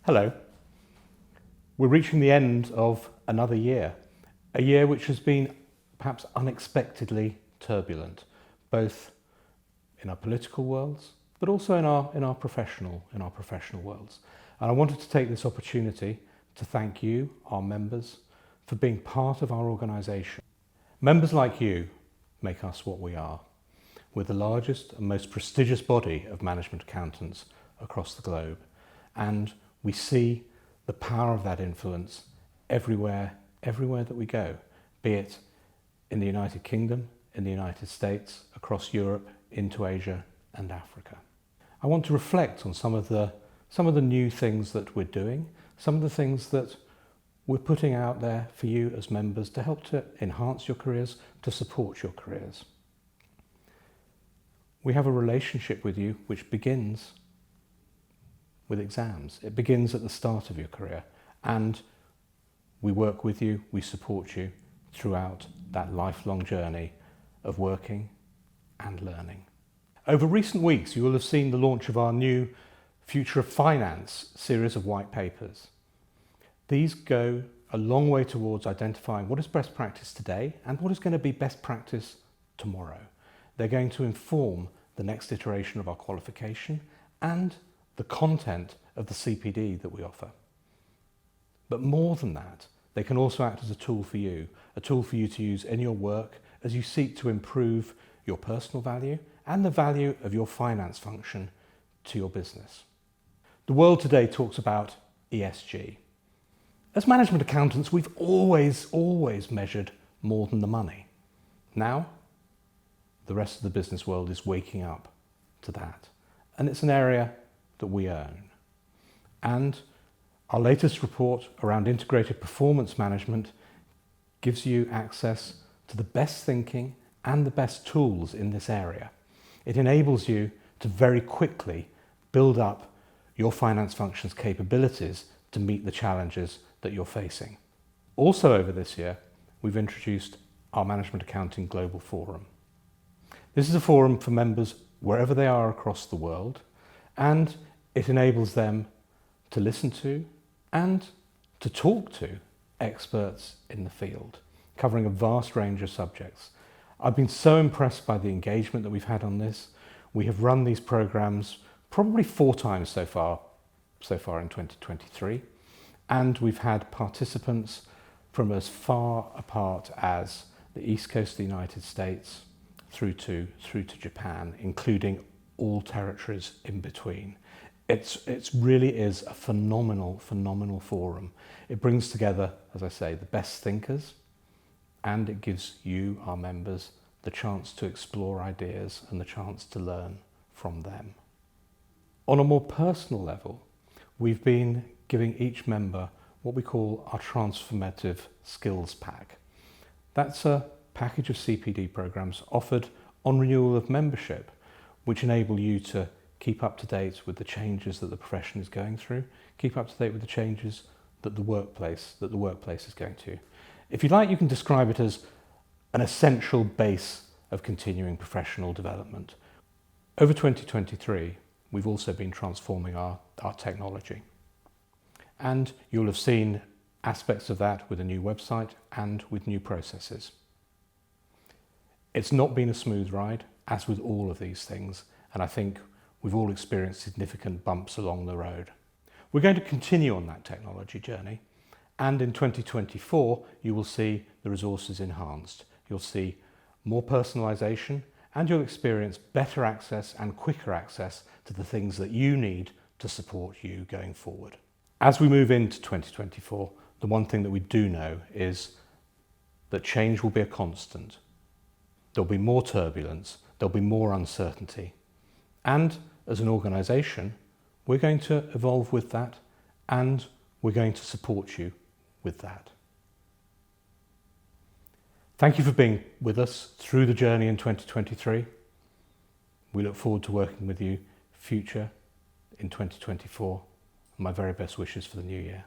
Hello. We're reaching the end of another year, a year which has been perhaps unexpectedly turbulent, both in our political worlds, but also in our professional worlds. And I wanted to take this opportunity to thank you, our members, for being part of our organisation. Members like you make us what we are. We're the largest and most prestigious body of management accountants across the globe, and we see the power of that influence everywhere that we go, be it in the United Kingdom, in the United States, across Europe, into Asia and Africa. I want to reflect on some of the new things that we're doing, some of the things that we're putting out there for you as members to help to enhance your careers, to support your careers. We have a relationship with you which begins with exams. It begins at the start of your career, and we work with you, we support you throughout that lifelong journey of working and learning. Over recent weeks, you will have seen the launch of our new Future of Finance series of white papers. These go a long way towards identifying what is best practice today and what is going to be best practice tomorrow. They're going to inform the next iteration of our qualification and the content of the CPD that we offer. But more than that, they can also act as a tool for you to use in your work as you seek to improve your personal value and the value of your finance function to your business. The world today talks about ESG. As management accountants, we've always measured more than the money. Now, the rest of the business world is waking up to that. And it's an area that we own. And our latest report around integrated performance management gives you access to the best thinking and the best tools in this area. It enables you to very quickly build up your finance function's capabilities to meet the challenges that you're facing. Also over this year, we've introduced our Management Accounting Global Forum. This is a forum for members wherever they are across the world, and it enables them to listen to and to talk to experts in the field, covering a vast range of subjects. I've been so impressed by the engagement that we've had on this. We have run these programs probably 4 times so far in 2023, and we've had participants from as far apart as the East Coast of the United States through to Japan, including all territories in between. It really is a phenomenal forum. It brings together, as I say, the best thinkers, and it gives you, our members, the chance to explore ideas and the chance to learn from them. On a more personal level, we've been giving each member what we call our Transformative Skills Pack. That's a package of CPD programs offered on renewal of membership, which enable you to keep up to date with the changes that the profession is going through, keep up to date with the changes that the workplace is going to. If you like, you can describe it as an essential base of continuing professional development. Over 2023, we've also been transforming our technology. And you'll have seen aspects of that with a new website and with new processes. It's not been a smooth ride, as with all of these things, and I think we've all experienced significant bumps along the road. We're going to continue on that technology journey, and in 2024 you will see the resources enhanced. You'll see more personalisation, and you'll experience better access and quicker access to the things that you need to support you going forward. As we move into 2024, the one thing that we do know is that change will be a constant. There'll be more turbulence, there'll be more uncertainty. And as an organisation, we're going to evolve with that, and we're going to support you with that. Thank you for being with us through the journey in 2023. We look forward to working with you future in 2024. My very best wishes for the new year.